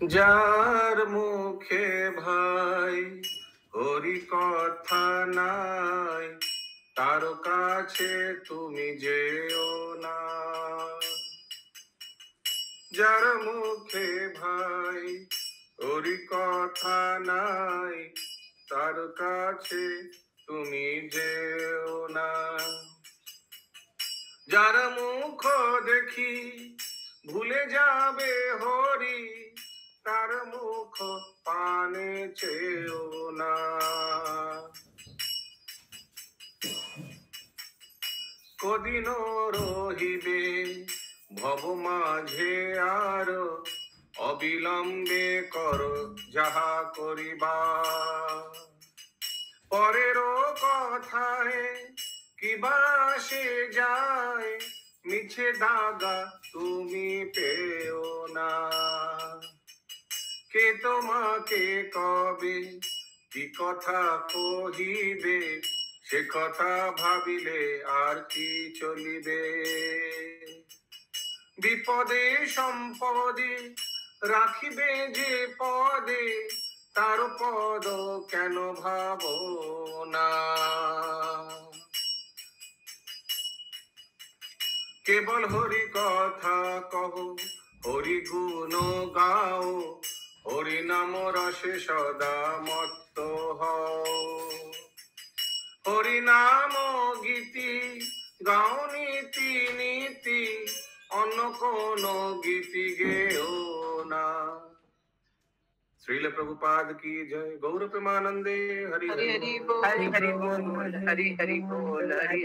যার মুখে ভাই হরি কথা নাই, তার কাছে তুমি যেও না। যার মুখে ভাই হরি কথা নাই, তার কাছে তুমি যেও না। যার মুখ দেখি ভুলে যাবে হরি, তার মুখ পানে চেও না। কদিন রহিবে ভব মাঝে আর, অবিলম্বে কর যাহা করিবা। পরের কথায় কিবা সে যায়, মিছে দাগা তুমি পেও না। কে তোমাকে কবে কি কথা কহিবে, সে কথা ভাবিলে আর কি চলিবে। বিপদে সম্পদে রাখিবে যে পদে, তার পদ কেন ভাবো না। কেবল হরি কথা কহো, হরি গুণ গাও, হরি নাম রসে সদা মত্ত হও। হরি নাম গীতি গাও নীতি নীতি, অন্য কোন গীতি গেও না। श्रील प्रभुपाद की जय। गौर प्रेमानंदे हरि हरि बोल। हरि हरि बोल, हरि हरि बोल, हरि